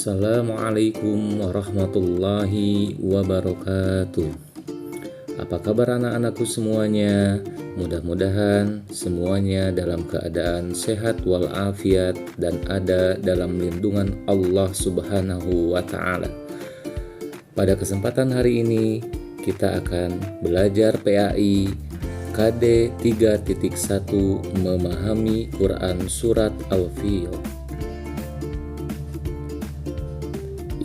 Assalamualaikum warahmatullahi wabarakatuh. Apa kabar anak-anakku semuanya? Mudah-mudahan semuanya dalam keadaan sehat walafiat dan ada dalam lindungan Allah Subhanahu wa Ta'ala. Pada kesempatan hari ini kita akan belajar PAI KD 3.1 memahami Quran Surat Al-Fil.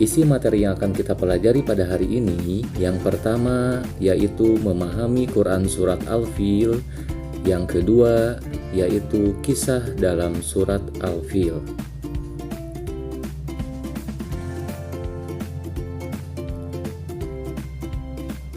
Isi materi yang akan kita pelajari pada hari ini, yang pertama yaitu memahami Quran Surat Al-Fil, yang kedua yaitu kisah dalam Surat Al-Fil.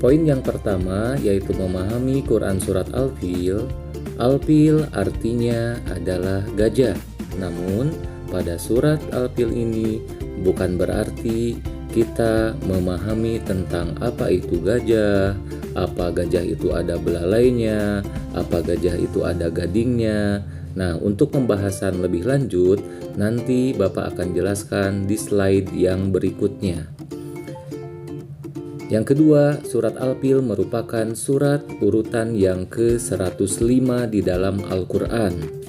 Poin yang pertama yaitu memahami Quran Surat Al-Fil. Al-Fil artinya adalah gajah, namun pada Surat Al-Fil ini bukan berarti kita memahami tentang apa itu gajah, apa gajah itu ada belalainya, apa gajah itu ada gadingnya. Nah, untuk pembahasan lebih lanjut, nanti Bapak akan jelaskan di slide yang berikutnya. Yang kedua, surat Al-Fil merupakan surat urutan yang ke-105 di dalam Al-Quran.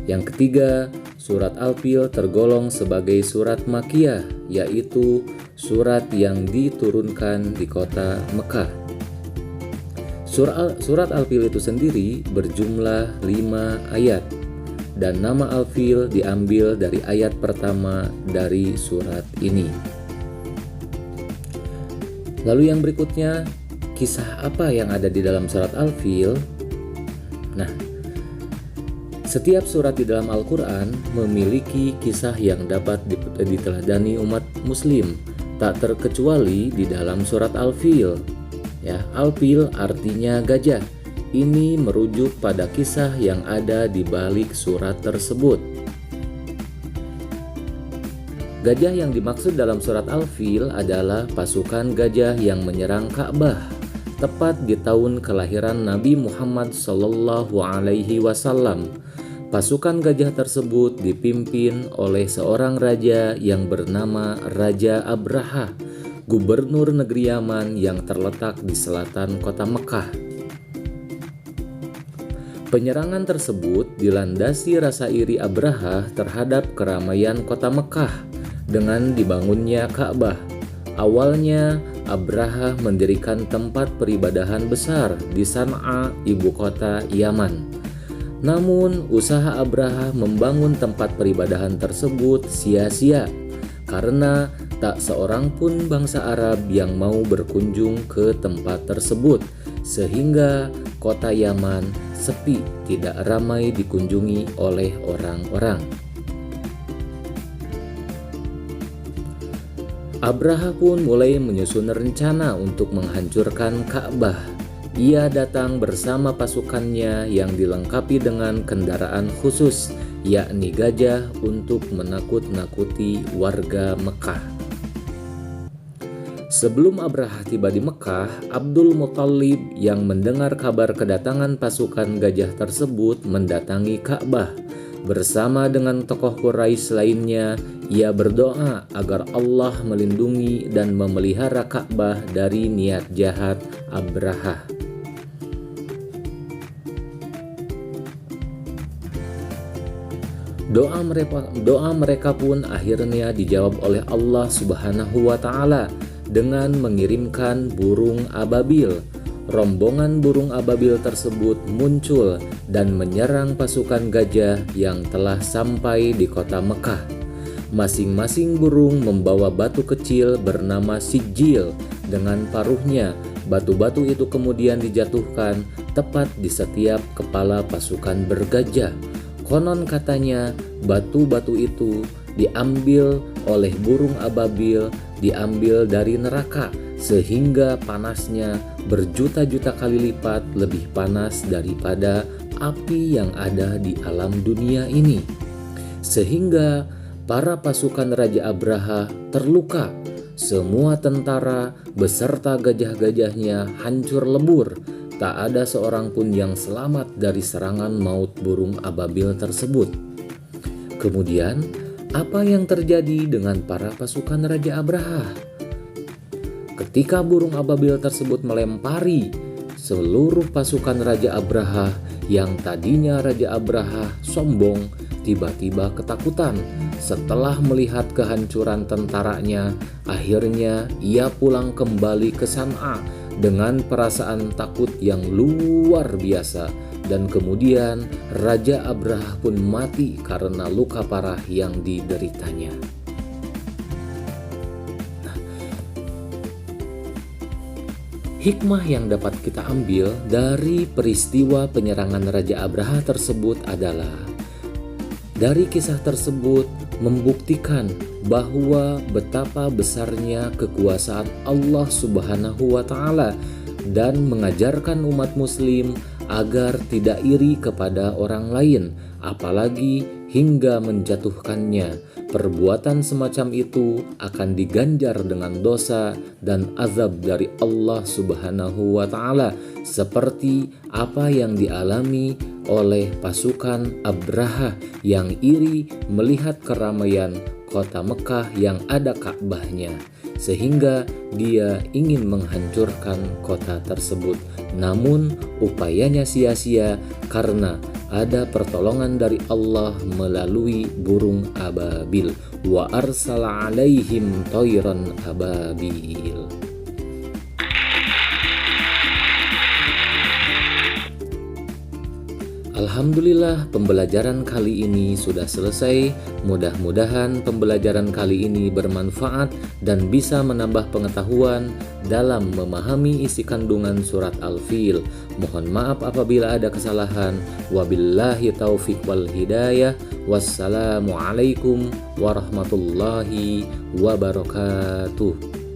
Yang ketiga, surat Al-Fil tergolong sebagai surat Makkiyah, yaitu surat yang diturunkan di kota Mekah. Surat Al-Fil itu sendiri berjumlah 5 ayat, dan nama Al-Fil diambil dari ayat pertama dari surat ini. Lalu yang berikutnya, kisah apa yang ada di dalam surat Al-Fil? Nah, setiap surat di dalam Al-Quran memiliki kisah yang dapat diteladani umat muslim, tak terkecuali di dalam surat Al-Fil. Ya, Al-Fil artinya gajah. Ini merujuk pada kisah yang ada di balik surat tersebut. Gajah yang dimaksud dalam surat Al-Fil adalah pasukan gajah yang menyerang Ka'bah tepat di tahun kelahiran Nabi Muhammad SAW. Pasukan gajah tersebut dipimpin oleh seorang raja yang bernama Raja Abraha, gubernur negeri Yaman yang terletak di selatan kota Mekah. Penyerangan tersebut dilandasi rasa iri Abraha terhadap keramaian kota Mekah dengan dibangunnya Ka'bah. Awalnya Abraha mendirikan tempat peribadahan besar di San'a, ibu kota Yaman. Namun, usaha Abraha membangun tempat peribadahan tersebut sia-sia karena tak seorang pun bangsa Arab yang mau berkunjung ke tempat tersebut, sehingga kota Yaman sepi, tidak ramai dikunjungi oleh orang-orang. Abraha pun mulai menyusun rencana untuk menghancurkan Ka'bah. Ia datang bersama pasukannya yang dilengkapi dengan kendaraan khusus, yakni gajah, untuk menakut-nakuti warga Mekah. Sebelum Abraha tiba di Mekah, Abdul Muthalib yang mendengar kabar kedatangan pasukan gajah tersebut mendatangi Ka'bah. Bersama dengan tokoh Quraisy lainnya, ia berdoa agar Allah melindungi dan memelihara Ka'bah dari niat jahat Abraha. Doa mereka pun akhirnya dijawab oleh Allah Subhanahu wa Ta'ala dengan mengirimkan burung ababil. Rombongan burung ababil tersebut muncul dan menyerang pasukan gajah yang telah sampai di kota Mekah. Masing-masing burung membawa batu kecil bernama sijil dengan paruhnya. Batu-batu itu kemudian dijatuhkan tepat di setiap kepala pasukan bergajah. Konon katanya batu-batu itu diambil oleh burung ababil, diambil dari neraka, sehingga panasnya berjuta-juta kali lipat lebih panas daripada api yang ada di alam dunia ini. Sehingga para pasukan Raja Abraha terluka. Semua tentara beserta gajah-gajahnya hancur lebur. Tak ada seorang pun yang selamat dari serangan maut burung ababil tersebut. Kemudian Apa yang terjadi dengan para pasukan Raja Abraha? Ketika burung ababil tersebut melempari seluruh pasukan Raja Abraha, yang tadinya Raja Abraha sombong, tiba-tiba ketakutan. Setelah melihat kehancuran tentaranya, akhirnya ia pulang kembali ke San'a dengan perasaan takut yang luar biasa. Dan kemudian Raja Abraha pun mati karena luka parah yang dideritanya. Hikmah yang dapat kita ambil dari peristiwa penyerangan Raja Abraha tersebut adalah, dari kisah tersebut membuktikan bahwa betapa besarnya kekuasaan Allah Subhanahu wa Ta'ala, dan mengajarkan umat Muslim agar tidak iri kepada orang lain, apalagi hingga menjatuhkannya. Perbuatan semacam itu akan diganjar dengan dosa dan azab dari Allah Subhanahu wa Ta'ala, seperti apa yang dialami oleh pasukan Abraha yang iri melihat keramaian kota Mekah yang ada Ka'bahnya, sehingga dia ingin menghancurkan kota tersebut. Namun upayanya sia-sia karena ada pertolongan dari Allah melalui burung ababil. Wa arsala alaihim tayran ababil. Alhamdulillah, pembelajaran kali ini sudah selesai. Mudah-mudahan pembelajaran kali ini bermanfaat dan bisa menambah pengetahuan dalam memahami isi kandungan surat Al-Fil. Mohon maaf apabila ada kesalahan. Wabillahi taufiq wal hidayah. Wassalamualaikum warahmatullahi wabarakatuh.